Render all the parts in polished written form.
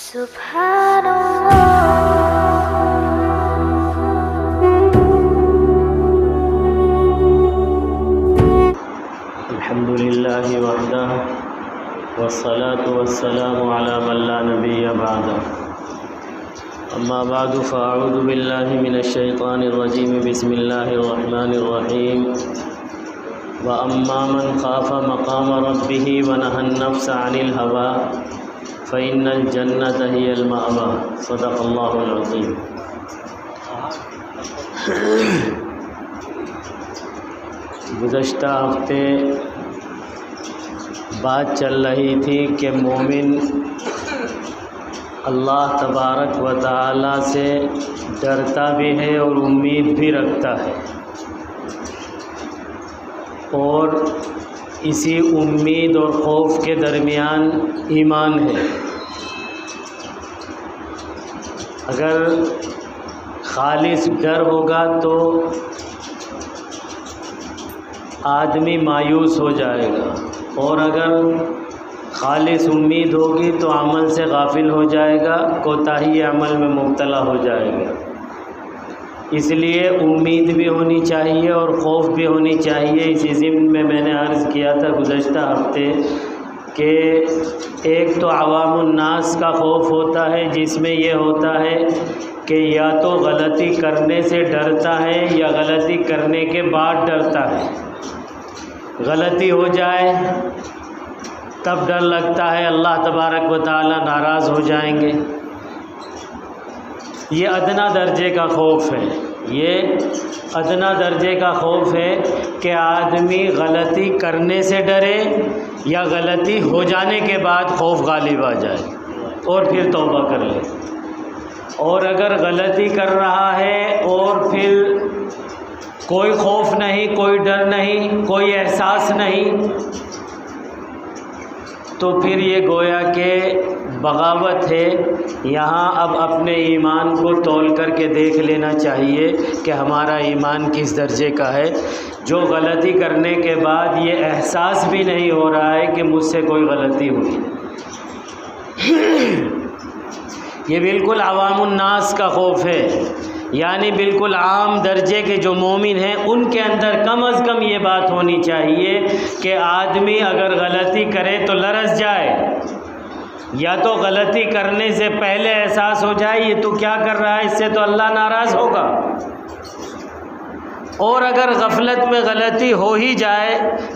الحمد لله وحده والصلاة والسلام على من لا نبي بعده أما بعد فأعوذ بالله من الشيطان الرجيم بسم الله الرحمن الرحيم وأما من خاف مقام ربه ونهى النفس عن الهوى فإن الجنة هي المأوى صدق الله العظيم۔ گزشتہ ہفتے بات چل رہی تھی کہ مومن اللہ تبارک و تعالی سے ڈرتا بھی ہے اور امید بھی رکھتا ہے، اور اسی امید اور خوف کے درمیان ایمان ہے۔ اگر خالص ڈر ہوگا تو آدمی مایوس ہو جائے گا، اور اگر خالص امید ہوگی تو عمل سے غافل ہو جائے گا، کوتاہی عمل میں مبتلا ہو جائے گا۔ اس لیے امید بھی ہونی چاہیے اور خوف بھی ہونی چاہیے۔ اسی ضمن میں نے عرض کیا تھا گزشتہ ہفتے کہ ایک تو عوام الناس کا خوف ہوتا ہے، جس میں یہ ہوتا ہے کہ یا تو غلطی کرنے سے ڈرتا ہے یا غلطی کرنے کے بعد ڈرتا ہے۔ غلطی ہو جائے تب ڈر لگتا ہے اللہ تبارک و تعالی ناراض ہو جائیں گے۔ یہ ادنا درجے کا خوف ہے، یہ ادنا درجے کا خوف ہے کہ آدمی غلطی کرنے سے ڈرے یا غلطی ہو جانے کے بعد خوف غالب آ جائے اور پھر توبہ کر لے۔ اور اگر غلطی کر رہا ہے اور پھر کوئی خوف نہیں، کوئی ڈر نہیں، کوئی احساس نہیں، تو پھر یہ گویا کہ بغاوت ہے۔ یہاں اب اپنے ایمان کو تول کر کے دیکھ لینا چاہیے کہ ہمارا ایمان کس درجے کا ہے، جو غلطی کرنے کے بعد یہ احساس بھی نہیں ہو رہا ہے کہ مجھ سے کوئی غلطی ہوئی۔ یہ بالکل عوام الناس کا خوف ہے، یعنی بالکل عام درجے کے جو مومن ہیں ان کے اندر کم از کم یہ بات ہونی چاہیے کہ آدمی اگر غلطی کرے تو لرز جائے، یا تو غلطی کرنے سے پہلے احساس ہو جائے یہ تو کیا کر رہا ہے، اس سے تو اللہ ناراض ہوگا۔ اور اگر غفلت میں غلطی ہو ہی جائے،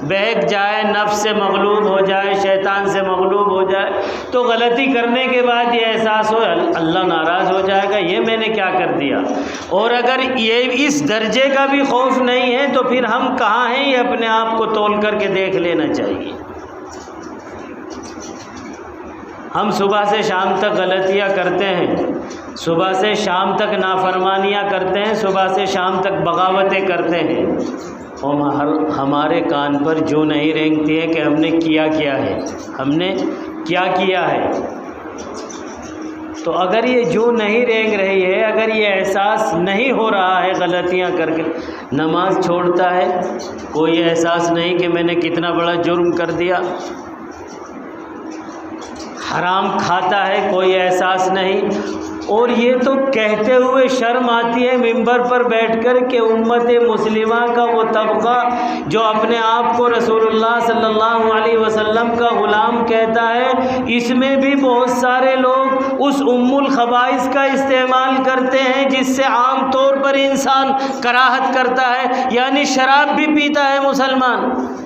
بہک جائے، نفس سے مغلوب ہو جائے، شیطان سے مغلوب ہو جائے، تو غلطی کرنے کے بعد یہ احساس ہو اللہ ناراض ہو جائے گا، یہ میں نے کیا کر دیا۔ اور اگر یہ اس درجے کا بھی خوف نہیں ہے تو پھر ہم کہاں ہیں، یہ اپنے آپ کو تول کر کے دیکھ لینا چاہیے۔ ہم صبح سے شام تک غلطیاں کرتے ہیں، صبح سے شام تک نافرمانیاں کرتے ہیں، صبح سے شام تک بغاوتیں کرتے ہیں، اور ہمارے کان پر جو نہیں رینگتی ہے کہ ہم نے کیا ہے، ہم نے کیا ہے۔ تو اگر یہ جو نہیں رینگ رہی ہے، اگر یہ احساس نہیں ہو رہا ہے غلطیاں کر کے، نماز چھوڑتا ہے کوئی احساس نہیں کہ میں نے کتنا بڑا جرم کر دیا، حرام کھاتا ہے کوئی احساس نہیں، اور یہ تو کہتے ہوئے شرم آتی ہے منبر پر بیٹھ کر کہ امت مسلمہ کا وہ طبقہ جو اپنے آپ کو رسول اللہ صلی اللہ علیہ وسلم کا غلام کہتا ہے، اس میں بھی بہت سارے لوگ اس ام الخبائث کا استعمال کرتے ہیں جس سے عام طور پر انسان کراہت کرتا ہے، یعنی شراب بھی پیتا ہے مسلمان۔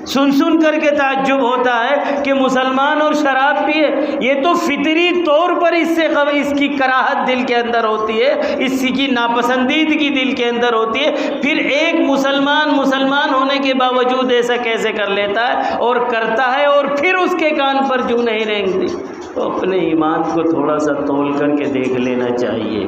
سن کر کے تعجب ہوتا ہے کہ مسلمان اور شراب پیے، یہ تو فطری طور پر اس کی کراہت دل کے اندر ہوتی ہے، اس کی ناپسندیدگی دل کے اندر ہوتی ہے، پھر ایک مسلمان ہونے کے باوجود ایسا کیسے کر لیتا ہے اور کرتا ہے، اور پھر اس کے کان پر جو نہیں رینگتی۔ تو اپنے ایمان کو تھوڑا سا تول کر کے دیکھ لینا چاہیے۔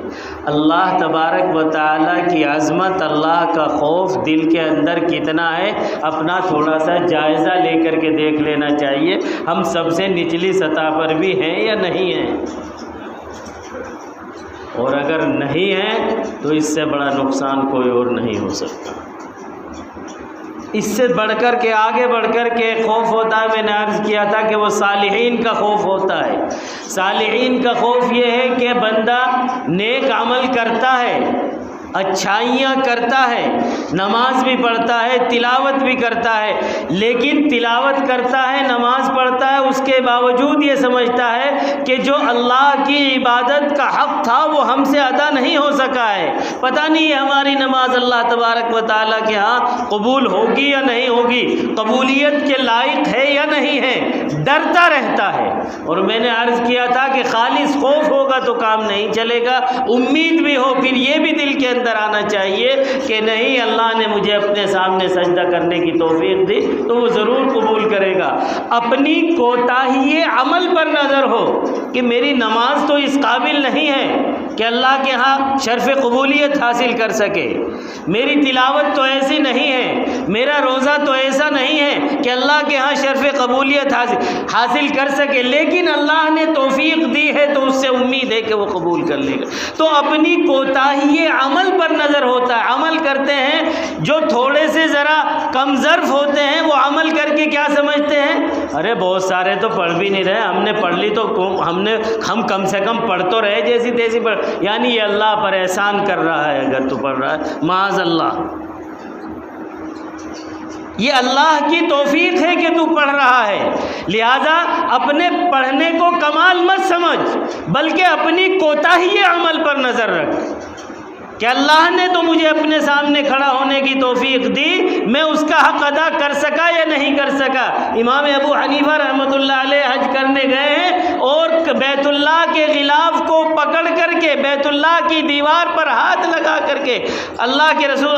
اللہ تبارک و تعالیٰ کی عظمت، اللہ کا خوف دل کے اندر کتنا ہے، اپنا تھوڑا سا جائزہ لے کر کے دیکھ لینا چاہیے۔ ہم سب سے نچلی سطح پر بھی ہیں یا نہیں ہیں، اور اگر نہیں ہیں تو اس سے بڑا نقصان کوئی اور نہیں ہو سکتا۔ اس سے بڑھ کر کے آگے بڑھ کر کے خوف ہوتا ہے، میں نے عرض کیا تھا کہ وہ صالحین کا خوف ہوتا ہے۔ صالحین کا خوف یہ ہے کہ بندہ نیک عمل کرتا ہے، اچھائیاں کرتا ہے، نماز بھی پڑھتا ہے، تلاوت بھی کرتا ہے، لیکن تلاوت کرتا ہے، نماز پڑھتا ہے، اس کے باوجود یہ سمجھتا ہے کہ جو اللہ کی عبادت کا حق تھا وہ ہم سے ادا نہیں ہو سکا ہے، پتہ نہیں ہماری نماز اللہ تبارک و تعالیٰ کے ہاں قبول ہوگی یا نہیں ہوگی، قبولیت کے لائق ہے یا نہیں ہے، ڈرتا رہتا ہے۔ اور میں نے عرض کیا تھا کہ خالص خوف ہوگا تو کام نہیں چلے گا، امید بھی ہو، پھر یہ بھی دل کے اندر آنا چاہیے کہ نہیں، اللہ نے مجھے اپنے سامنے سجدہ کرنے کی توفیق دی تو وہ ضرور قبول کرے گا۔ اپنی کوتاہی عمل پر نظر ہو کہ میری نماز تو اس قابل نہیں ہے کہ اللہ کے ہاں شرف قبولیت حاصل کر سکے، میری تلاوت تو ایسی نہیں ہے، میرا روزہ تو ایسا نہیں ہے کہ اللہ کے ہاں شرف قبولیت حاصل کر سکے، لیکن اللہ نے توفیق دی ہے تو اس سے امید ہے کہ وہ قبول کر لے گا۔ تو اپنی کوتاہی عمل پر نظر ہوتا ہے۔ عمل کرتے ہیں جو تھوڑے سے ذرا کم ظرف ہوتے ہیں، وہ عمل کر کے کیا سمجھتے ہیں، ارے بہت سارے تو پڑھ بھی نہیں رہے، ہم نے پڑھ لی تو ہم کم سے کم پڑھ تو رہے، جیسی تیسی پڑھ، یعنی یہ اللہ پر احسان کر رہا ہے اگر تو پڑھ رہا ہے، معاذ اللہ، یہ اللہ کی توفیق ہے کہ تو پڑھ رہا ہے، لہذا اپنے پڑھنے کو کمال مت سمجھ، بلکہ اپنی کوتاہی عمل پر نظر رکھ کہ اللہ نے تو مجھے اپنے سامنے کھڑا ہونے کی توفیق دی، میں اس کا حق ادا کر سکا یا نہیں کر سکا۔ امام ابو حنیفہ رحمۃ اللہ علیہ حج کرنے گئے ہیں اور بیت اللہ کے غلاف کو پکڑ کر کے بیت اللہ کی دیوار پر ہاتھ لگا کر کے اللہ کے رسول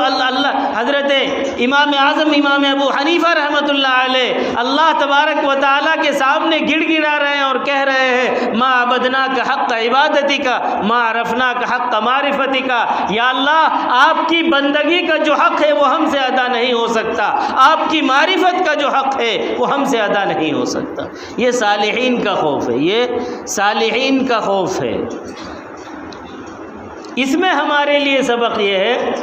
حضرت امام اعظم امام ابو حنیفہ رحمۃ اللہ علیہ اللہ تبارک و تعالیٰ کے سامنے گڑ گڑا رہے ہیں اور کہہ رہے ہیں، ما عبدنا کا حق عبادتی کا، ما عرفنا کا حق معرفتی کا، یا اللہ آپ کی بندگی کا جو حق ہے وہ ہم سے ادا نہیں ہو سکتا، آپ کی معرفت کا جو حق ہے وہ ہم سے ادا نہیں ہو سکتا۔ یہ صالحین کا خوف ہے، یہ صالحین کا خوف ہے۔ اس میں ہمارے لیے سبق یہ ہے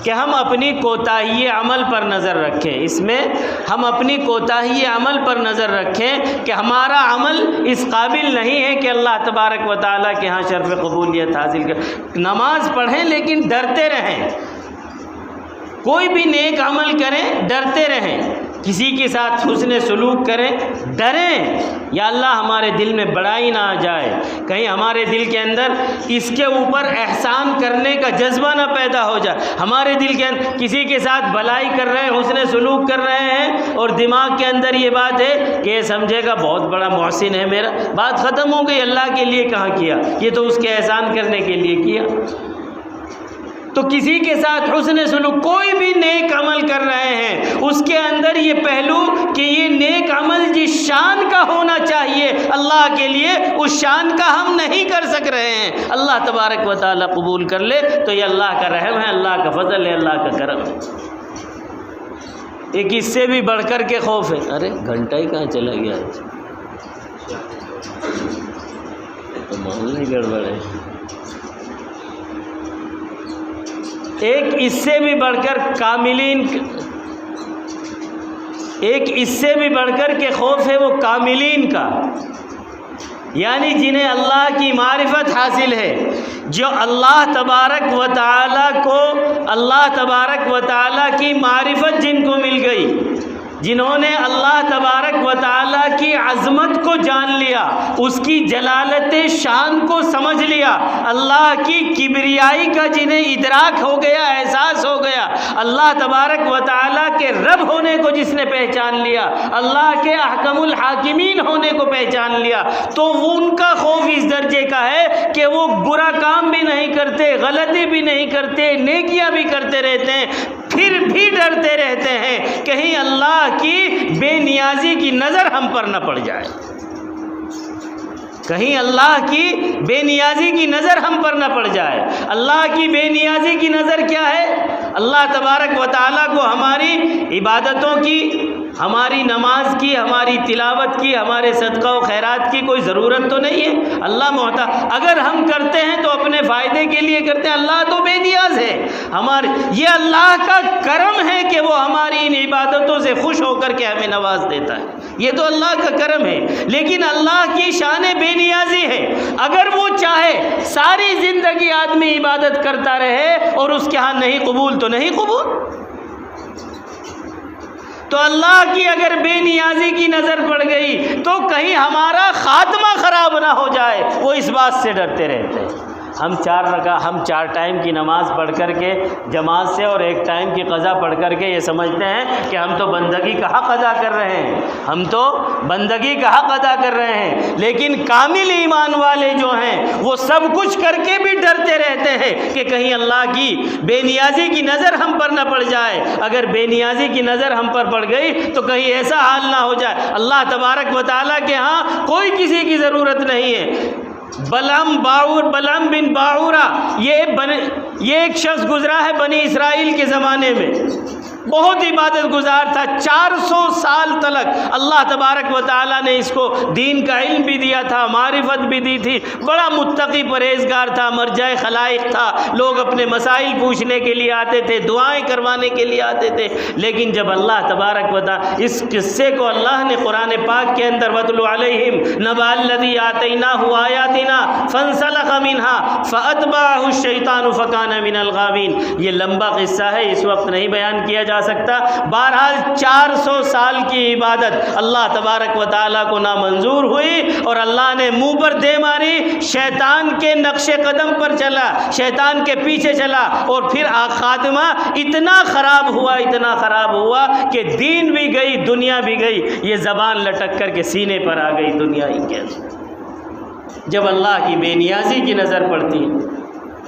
کہ ہم اپنی کوتاہی عمل پر نظر رکھیں، اس میں ہم اپنی کوتاہی عمل پر نظر رکھیں کہ ہمارا عمل اس قابل نہیں ہے کہ اللہ تبارک و تعالیٰ کے ہاں شرف قبولیت حاصل کر۔ نماز پڑھیں لیکن ڈرتے رہیں، کوئی بھی نیک عمل کریں ڈرتے رہیں، کسی کے ساتھ حسن سلوک کریں ڈریں، یا اللہ ہمارے دل میں بڑائی نہ آ جائے، کہیں ہمارے دل کے اندر اس کے اوپر احسان کرنے کا جذبہ نہ پیدا ہو جائے، ہمارے دل کے اندر کسی کے ساتھ بھلائی کر رہے ہیں، حسن سلوک کر رہے ہیں اور دماغ کے اندر یہ بات ہے کہ یہ سمجھے گا بہت بڑا محسن ہے میرا، بات ختم ہو گئی، اللہ کے لیے کہاں کیا، یہ تو اس کے احسان کرنے کے لیے کیا۔ تو کسی کے ساتھ حسن سلوک، کوئی بھی نیک عمل کر رہے ہیں اس کے اندر یہ پہلو کہ یہ نیک عمل جس شان کا ہونا چاہیے اللہ کے لیے اس شان کا ہم نہیں کر سک رہے ہیں، اللہ تبارک و تعالیٰ قبول کر لے تو یہ اللہ کا رحم ہے، اللہ کا فضل ہے، اللہ کا کرم ہے۔ ایک اس سے بھی بڑھ کر کے خوف ہے، ارے گھنٹہ ہی کہاں چلا گیا، تو معاملہ ہی گڑبڑ ہے۔ ایک اس سے بھی بڑھ کر ایک اس سے بھی بڑھ کر کے خوف ہے وہ کاملین کا، یعنی جنہیں اللہ کی معرفت حاصل ہے، جو اللہ تبارک و تعالیٰ کی معرفت جن کو مل گئی، جنہوں نے اللہ تبارک و تعالیٰ کی عظمت کو جان لیا، اس کی جلالت شان کو سمجھ لیا، اللہ کی کبریائی کا جنہیں ادراک ہو گیا، احساس ہو گیا، اللہ تبارک و تعالیٰ کے رب ہونے کو جس نے پہچان لیا، اللہ کے احکم الحاکمین ہونے کو پہچان لیا، تو ان کا خوف اس درجے کا ہے کہ وہ برا کام بھی نہیں کرتے، غلطی بھی نہیں کرتے، نیکیاں بھی کرتے رہتے ہیں، پھر بھی ڈرتے رہتے ہیں کہیں اللہ کی بے نیازی کی نظر ہم پر نہ پڑ جائے، کہیں اللہ کی بے نیازی کی نظر ہم پر نہ پڑ جائے۔ اللہ کی بے نیازی کی نظر کیا ہے؟ اللہ تبارک و تعالیٰ کو ہماری عبادتوں کی ہماری نماز کی، ہماری تلاوت کی، ہمارے صدقہ و خیرات کی کوئی ضرورت تو نہیں ہے؟ اللہ محتاج، اگر ہم کرتے ہیں تو اپنے فائدے کے لیے کرتے ہیں، اللہ تو بے نیاز ہے ہمارے، یہ اللہ کا کرم ہے کہ وہ ہماری ان عبادتوں سے خوش ہو کر کے ہمیں نواز دیتا ہے، یہ تو اللہ کا کرم ہے، لیکن اللہ کی شان بے نیازی ہے، اگر وہ چاہے ساری زندگی آدمی عبادت کرتا رہے اور اس کے ہاں نہیں قبول تو نہیں قبول، تو اللہ کی اگر بے نیازی کی نظر پڑ گئی تو کہیں ہمارا خاتمہ خراب نہ ہو جائے، وہ اس بات سے ڈرتے رہتے ہیں۔ ہم چار ٹائم کی نماز پڑھ کر کے جماعت سے اور ایک ٹائم کی قضا پڑھ کر کے یہ سمجھتے ہیں کہ ہم تو بندگی کا حق ادا کر رہے ہیں، ہم تو بندگی کا حق ادا کر رہے ہیں، لیکن کامل ایمان والے جو ہیں وہ سب کچھ کر کے بھی ڈرتے رہتے ہیں کہ کہیں اللہ کی بے نیازی کی نظر ہم پر نہ پڑ جائے، اگر بے نیازی کی نظر ہم پر پڑ گئی تو کہیں ایسا حال نہ ہو جائے، اللہ تبارک و تعالیٰ کے ہاں کوئی کسی کی ضرورت نہیں ہے۔ بلعم بن باعورہ یہ ایک شخص گزرا ہے بنی اسرائیل کے زمانے میں، بہت عبادت گزار تھا، 400 سال تلک اللہ تبارک و تعالیٰ نے اس کو دین کا علم بھی دیا تھا، معرفت بھی دی تھی، بڑا متقی پرہیزگار تھا، مرجع خلائق تھا، لوگ اپنے مسائل پوچھنے کے لیے آتے تھے، دعائیں کروانے کے لیے آتے تھے، لیکن جب اللہ تبارک و تعالیٰ اس قصے کو اللہ نے قرآن پاک کے اندر وَاتْلُ عَلَيْهِمْ نَبَأَ الَّذِي آتَيْنَاهُ آيَاتِنَا فَانسَلَخَ مِنْهَا فَأَتْبَعَهُ الشَّيْطَانُ فَكَانَ مِنَ الْغَاوِينَ، یہ لمبا قصہ ہے، اس وقت نہیں بیان کیا جا سکتا، بہرحال 400 سال کی عبادت اللہ تبارک و تعالیٰ کو نامنظور ہوئی اور اللہ نے منہ پر دے ماری، شیطان کے نقش قدم پر چلا، شیطان کے پیچھے چلا، اور پھر خاتمہ اتنا خراب ہوا کہ دین بھی گئی، دنیا بھی گئی، یہ زبان لٹک کر کے سینے پر آ گئی دنیا ہی کے اندر۔ جب اللہ کی بے نیازی کی نظر پڑتی ہے،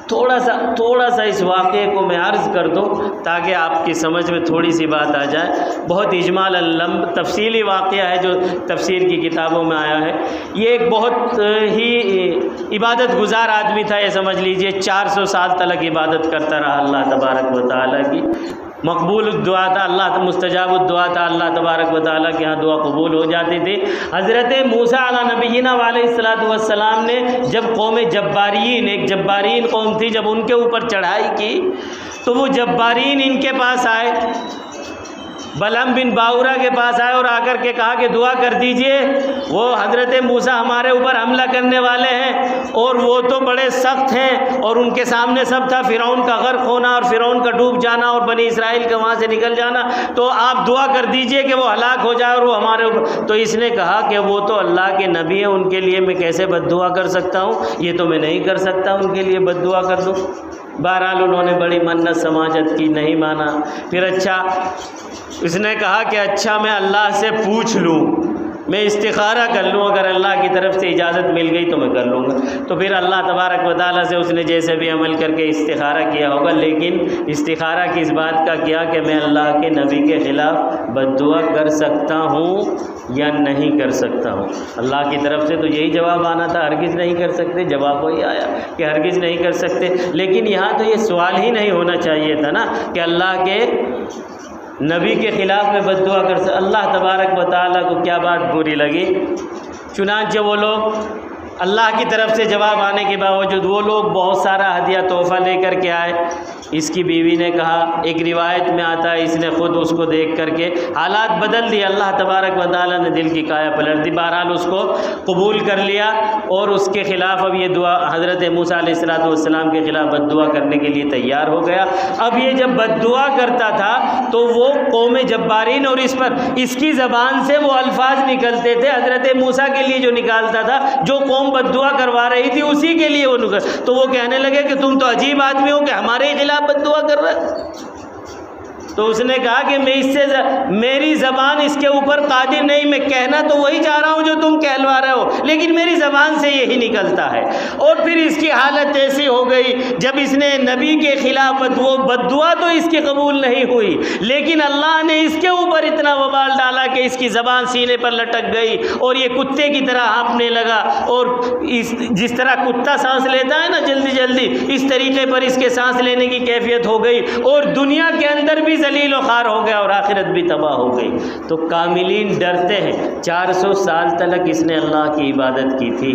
تھوڑا سا اس واقعے کو میں عرض کر دوں تاکہ آپ کی سمجھ میں تھوڑی سی بات آ جائے، بہت اجمالاً تفصیلی واقعہ ہے جو تفسیر کی کتابوں میں آیا ہے۔ یہ ایک بہت ہی عبادت گزار آدمی تھا، یہ سمجھ لیجئے 400 سال تلک عبادت کرتا رہا اللہ تبارک و تعالیٰ کی، مقبول الدعا تھا، اللہ مستجاب الدعا تھا، اللہ تبارک و تعالیٰ کے ہاں دعا قبول ہو جاتی تھی۔ حضرت موسیٰ علیہ نبینا علیہ الصلوۃ والسلام نے جب قوم جبارین، ایک جبارین قوم تھی، جب ان کے اوپر چڑھائی کی تو وہ جبارین ان کے پاس آئے، بلعم بن باعورہ کے پاس آئے اور آ کر کے کہا کہ دعا کر دیجئے، وہ حضرت موسیٰ ہمارے اوپر حملہ کرنے والے ہیں اور وہ تو بڑے سخت ہیں، اور ان کے سامنے سب تھا فرعون کا غرق ہونا اور فرعون کا ڈوب جانا اور بنی اسرائیل کا وہاں سے نکل جانا، تو آپ دعا کر دیجئے کہ وہ ہلاک ہو جائے اور وہ ہمارے اوپر۔ تو اس نے کہا کہ وہ تو اللہ کے نبی ہیں، ان کے لیے میں کیسے بد دعا کر سکتا ہوں، یہ تو میں نہیں کر سکتا ان کے لیے بد دعا کر دوں۔ بہرحال انہوں نے بڑی منت سماجت کی، نہیں مانا۔ پھر اس نے کہا کہ اچھا میں اللہ سے پوچھ لوں، میں استخارہ کر لوں، اگر اللہ کی طرف سے اجازت مل گئی تو میں کر لوں گا۔ تو پھر اللہ تبارک و تعالیٰ سے اس نے جیسے بھی عمل کر کے استخارہ کیا ہوگا، لیکن استخارہ کس بات کا کیا کہ میں اللہ کے نبی کے خلاف بد دعا کر سکتا ہوں یا نہیں کر سکتا ہوں۔ اللہ کی طرف سے تو یہی جواب آنا تھا، ہرگز نہیں کر سکتے، جواب وہی آیا کہ ہرگز نہیں کر سکتے، لیکن یہاں تو یہ سوال ہی نہیں ہونا چاہیے تھا نا کہ اللہ کے نبی کے خلاف میں بد دعا کر سکتا۔ اللہ تبارک و تعالیٰ کو کیا بات بری لگی، چنانچہ وہ لوگ اللہ کی طرف سے جواب آنے کے باوجود وہ لوگ بہت سارا ہدیہ تحفہ لے کر کے آئے۔ اس کی بیوی نے کہا، ایک روایت میں آتا ہے اس نے خود اس کو دیکھ کر کے حالات بدل دیے، اللہ تبارک و تعالیٰ نے دل کی کایا پلٹ دی، بہرحال اس کو قبول کر لیا اور اس کے خلاف اب یہ دعا حضرت موسیٰ علیہ الصلوۃ والسلام کے خلاف بد دعا کرنے کے لیے تیار ہو گیا۔ اب یہ جب بد دعا کرتا تھا تو وہ قوم جبارین، اور اس کی زبان سے وہ الفاظ نکلتے تھے حضرت موسیٰ کے لیے جو نکالتا تھا، جو قوم بد دعا کروا رہی تھی اسی کے لیے وہ نکل، تو وہ کہنے لگے کہ تم تو عجیب آدمی ہو کہ ہمارے خلاف بد دعا کر رہا ہے۔ تو اس نے کہا کہ میری زبان اس کے اوپر قادر نہیں، میں کہنا تو وہی چاہ رہا ہوں جو تم کہلوا رہے ہو، لیکن میری زبان سے یہی نکلتا ہے۔ اور پھر اس کی حالت ایسی ہو گئی، جب اس نے نبی کے خلاف وہ بد دعا تو اس کی قبول نہیں ہوئی، لیکن اللہ نے اس کے اوپر اتنا وبال ڈالا کہ اس کی زبان سینے پر لٹک گئی اور یہ کتے کی طرح ہانپنے لگا، اور جس طرح کتا سانس لیتا ہے نا جلدی جلدی، اس طریقے پر اس کے سانس لینے کی کیفیت ہو گئی، اور دنیا کے اندر بھی ذلیل و خوار ہو گیا اور آخرت بھی تباہ ہو گئی۔ تو کاملین ڈرتے ہیں۔ 400 سال تک اس نے اللہ کی عبادت کی تھی،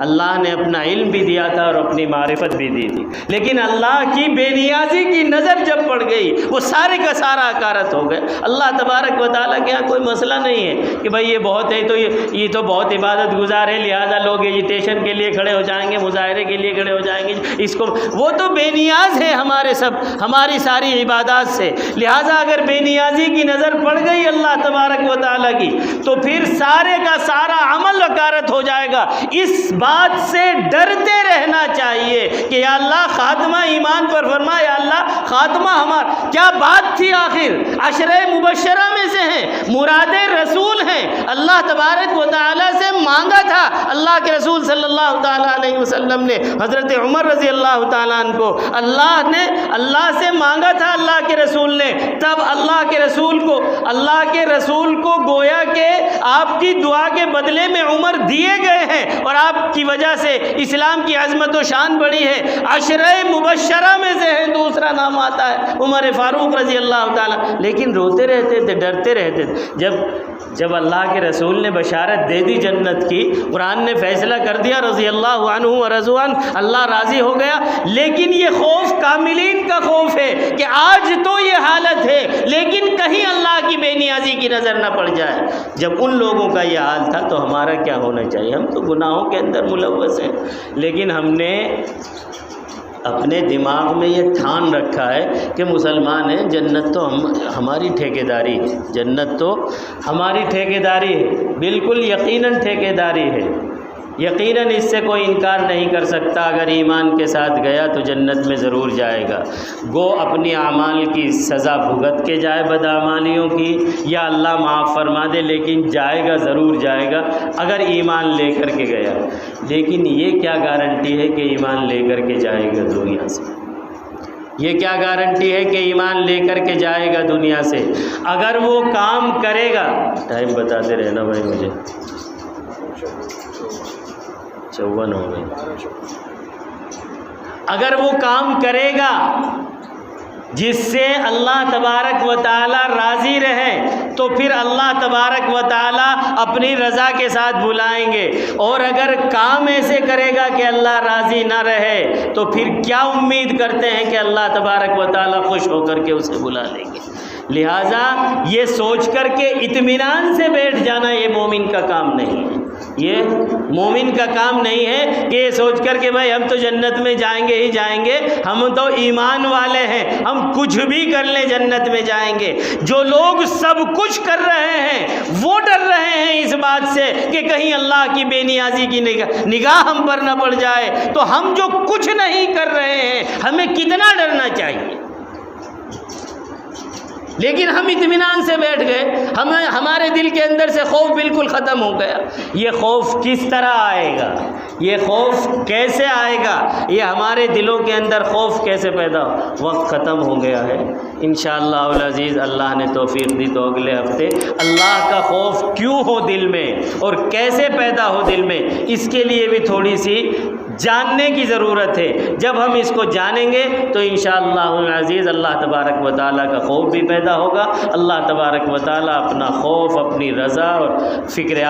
اللہ نے اپنا علم بھی دیا تھا اور اپنی معرفت بھی دی تھی، لیکن اللہ کی بے نیازی کی نظر جب پڑ گئی وہ سارے کا سارا اکارت ہو گئے۔ اللہ تبارک و تعالیٰ کے یہاں کوئی مسئلہ نہیں ہے کہ بھائی یہ بہت ہے، تو یہ تو بہت عبادت گزار ہے، لہذا لوگ ایجیٹیشن کے لیے کھڑے ہو جائیں گے، مظاہرے کے لیے کھڑے ہو جائیں گے، اس کو وہ تو بے نیاز ہے ہماری ساری عبادات سے، لہذا اگر بے نیازی کی نظر پڑ گئی اللہ تبارک و تعالیٰ کی تو پھر سارے کا سارا عمل اکارت ہو جائے گا۔ اس بات سے ڈرتے رہنا چاہیے کہ یا اللہ خاتمہ ایمان پر فرما، یا اللہ خاتمہ ہمارا کیا بات تھی، آخر عشرہ مبشرہ میں سے ہیں، مراد رسول ہیں، اللہ تبارک و تعالیٰ سے مانگا تھا۔ اللہ کے رسول صلی اللہ تعالیٰ علیہ وسلم نے حضرت عمر رضی اللہ تعالیٰ عنہ کو اللہ سے مانگا تھا، اللہ کے رسول نے، تب اللہ کے رسول کو گویا کہ آپ کی دعا کے بدلے میں عمر دیے گئے ہیں اور آپ کی وجہ سے اسلام کی عظمت و شان بڑی ہے۔ عشرہ مبشرہ میں سے ہے، دوسرا نام آتا ہے عمر فاروق رضی اللہ تعالیٰ، لیکن روتے رہتے تھے، ڈرتے رہتے تھے۔ جب اللہ کے رسول نے بشارت دے دی جنت کی، قرآن نے فیصلہ کر دیا رضی اللہ عنہ ورضوا عنہ، اللہ راضی ہو گیا، لیکن یہ خوف کاملین کا خوف ہے کہ آج تو یہ حالت ہے لیکن کہیں اللہ کی بے نیازی کی نظر نہ پڑ جائے۔ جب ان لوگوں کا یہ حال تھا تو ہمارا کیا ہونا چاہیے؟ ہم تو گناہوں کے اندر ملوث ہیں، لیکن ہم نے اپنے دماغ میں یہ ٹھان رکھا ہے کہ مسلمان ہیں، جنت تو ہماری ٹھیکیداری ہے، جنت تو ہماری ٹھیکیداری ہے، بالکل یقیناً ٹھیکیداری ہے، یقیناً اس سے کوئی انکار نہیں کر سکتا۔ اگر ایمان کے ساتھ گیا تو جنت میں ضرور جائے گا، گو اپنی اعمال کی سزا بھگت کے جائے بداعمالیوں کی، یا اللہ معاف فرما دے، لیکن جائے گا، ضرور جائے گا اگر ایمان لے کر کے گیا۔ لیکن یہ کیا گارنٹی ہے کہ ایمان لے کر کے جائے گا دنیا سے؟ یہ کیا گارنٹی ہے کہ ایمان لے کر کے جائے گا دنیا سے؟ اگر وہ کام کرے گا، ٹائم بتاتے رہنا بھائی مجھے، 54 ہو گئے۔ اگر وہ کام کرے گا جس سے اللہ تبارک و تعالیٰ راضی رہے تو پھر اللہ تبارک و تعالیٰ اپنی رضا کے ساتھ بلائیں گے، اور اگر کام ایسے کرے گا کہ اللہ راضی نہ رہے تو پھر کیا امید کرتے ہیں کہ اللہ تبارک و تعالیٰ خوش ہو کر کے اسے بلا لیں گے؟ لہٰذا یہ سوچ کر کے اطمینان سے بیٹھ جانا یہ مومن کا کام نہیں ہے، یہ مومن کا کام نہیں ہے کہ یہ سوچ کر کہ بھائی ہم تو جنت میں جائیں گے ہی جائیں گے، ہم تو ایمان والے ہیں، ہم کچھ بھی کر لیں جنت میں جائیں گے۔ جو لوگ سب کچھ کر رہے ہیں وہ ڈر رہے ہیں اس بات سے کہ کہیں اللہ کی بے نیازی کی نگاہ ہم پر نہ پڑ جائے، تو ہم جو کچھ نہیں کر رہے ہیں ہمیں کتنا ڈرنا چاہیے۔ لیکن ہم اطمینان سے بیٹھ گئے، ہمارے دل کے اندر سے خوف بالکل ختم ہو گیا۔ یہ خوف کس طرح آئے گا؟ یہ خوف کیسے آئے گا؟ یہ ہمارے دلوں کے اندر خوف کیسے پیدا ہو؟ وقت ختم ہو گیا ہے، انشاءاللہ العزیز اللہ نے توفیق دی تو اگلے ہفتے اللہ کا خوف کیوں ہو دل میں اور کیسے پیدا ہو دل میں، اس کے لیے بھی تھوڑی سی جاننے کی ضرورت ہے۔ جب ہم اس کو جانیں گے تو انشاءاللہ العزیز اللہ تبارک و تعالیٰ کا خوف بھی پیدا ہوگا، اللہ تبارک و تعالیٰ اپنا خوف، اپنی رضا اور فکر